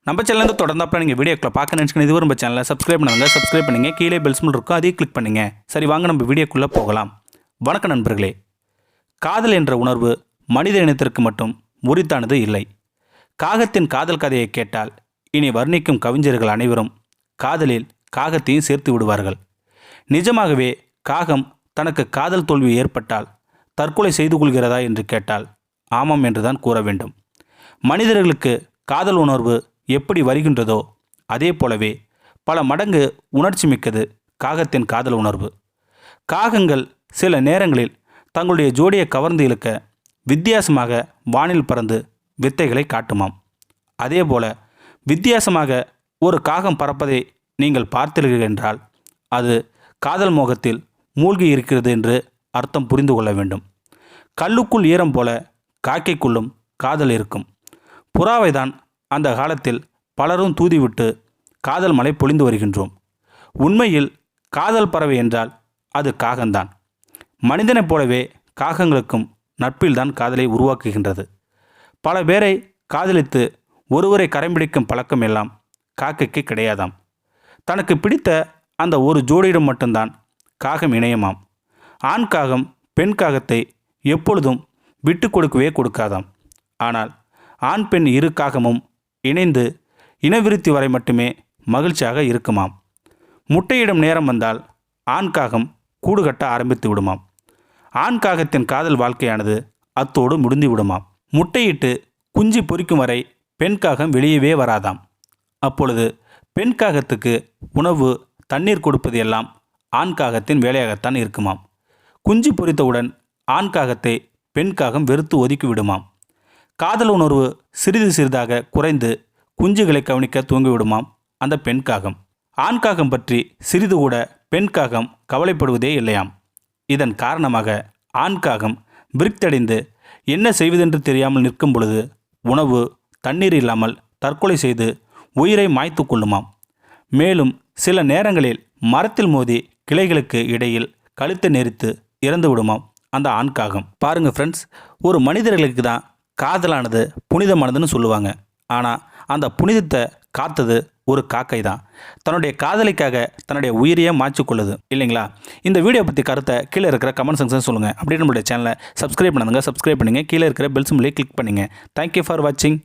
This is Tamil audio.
நம்ம சேனல் தொடர்ந்து நீங்கள் வீடியோக்களை பார்க்க நினச்சிக்கணும். இது நம்ம சேனலை சப்ஸ்கிரைப் பண்ணுங்க. கீழே பெல் சிம்பல் இருக்கும், அதையும் கிளிக் பண்ணுங்க. சரி, வாங்க நம்ம வீடியோக்குள்ளே போகலாம். வணக்கம் நண்பர்களே. காதல் என்ற உணர்வு மனித இனத்திற்கு மட்டும் உரித்தானது இல்லை. காகத்தின் காதல் கதையை கேட்டால் இனி வர்ணிக்கும் கவிஞர்கள் அனைவரும் காதலில் காகத்தையும் சேர்த்து விடுவார்கள். நிஜமாகவே காகம் தனக்கு காதல் தோல்வி ஏற்பட்டால் தற்கொலை செய்து கொள்கிறதா என்று கேட்டால் ஆமாம் என்றுதான் கூற வேண்டும். மனிதர்களுக்கு காதல் உணர்வு எப்படி வருகின்றதோ அதே போலவே பல மடங்கு உணர்ச்சி மிக்கது காகத்தின் காதல் உணர்வு. காகங்கள் சில நேரங்களில் தங்களுடைய ஜோடியை கவர்ந்து இழுக்க வித்தியாசமாக வானில் பறந்து வித்தைகளை காட்டுமாம். அதேபோல வித்தியாசமாக ஒரு காகம் பறப்பதை நீங்கள் பார்த்தீர்கள் என்றால் அது காதல் மோகத்தில் மூழ்கி இருக்கிறது என்று அர்த்தம் புரிந்து கொள்ள வேண்டும். கல்லுக்குள் ஈரம் போல காக்கைக்குள்ளும் காதல் இருக்கும். புறாவை தான் அந்த காலத்தில் பலரும் தூதிவிட்டு காதல் மழை பொழிந்து வருகின்றோம். உண்மையில் காதல் பறவை என்றால் அது காகம்தான். மனிதனைப் போலவே காகங்களுக்கும் நட்பில்தான் காதலை உருவாக்குகின்றது. பல பேரை காதலித்து ஒருவரை கரைம்பிடிக்கும் பழக்கம் எல்லாம் காக்கைக்கு கிடையாதாம். தனக்கு பிடித்த அந்த ஒரு ஜோடியிடம் மட்டும்தான் காகம் இணையமாம். ஆண் காகம் பெண் காகத்தை எப்பொழுதும் விட்டு கொடுக்கவே கொடுக்காதாம். ஆனால் ஆண் பெண் இரு காகமும் இணைந்து இனவிருத்தி வரை மட்டுமே மகிழ்ச்சியாக இருக்குமாம். முட்டையிடும் நேரம் வந்தால் ஆண் காகம் கூடு கட்ட ஆரம்பித்து விடுமாம். ஆண் காகத்தின் காதல் வாழ்க்கையானது அத்தோடு முடிந்து விடுமாம். முட்டையிட்டு குஞ்சு பொரிக்கும் வரை பெண் காகம் வெளியவே வராதாம். அப்பொழுது பெண் காகத்துக்கு உணவு தண்ணீர் கொடுப்பது எல்லாம் ஆண் காகத்தின் வேலையாகத்தான் இருக்குமாம். குஞ்சு பொரித்தவுடன் ஆண் காகத்தை பெண் காகம் வெறுத்து ஒதுக்கி விடுமாம். காதல் உணர்வு சிறிது சிறிதாக குறைந்து குஞ்சுகளை கவனிக்க தூங்கிவிடுமாம் அந்த பெண் காகம். ஆண் காகம் பற்றி சிறிது கூட பெண் காகம் கவலைப்படுவதே இல்லையாம். இதன் காரணமாக ஆண் காகம் விருத்தடைந்து என்ன செய்வதென்று தெரியாமல் நிற்கும் பொழுது உணவு தண்ணீர் இல்லாமல் தற்கொலை செய்து உயிரை மாய்த்து கொள்ளுமாம். மேலும் சில நேரங்களில் மரத்தில் மோதி கிளைகளுக்கு இடையில் கழுத்தை நெரித்து இறந்து விடுமாம் அந்த ஆண் காகம். பாருங்க ஃப்ரெண்ட்ஸ், ஒரு மனிதர்களுக்கு தான் காதலானது புனிதமானதுன்னு சொல்லுவாங்க. ஆனால் அந்த புனிதத்தை காத்தது ஒரு காக்கை தான். தன்னுடைய காதலிக்காக தன்னுடைய உயிரையே மாற்றிக்கொள்ளுது இல்லைங்களா? இந்த வீடியோ பற்றி கருத்தை கீழே இருக்கிற கமெண்ட் செக்ஷன் சொல்லுங்கள். அப்படியே நம்மளுடைய சேனலை சப்ஸ்கிரைப் பண்ணுங்க. கீழே இருக்கிற பெல் சிம்பலை கிளிக் பண்ணுங்கள். தேங்க்யூ ஃபார் வாட்சிங்.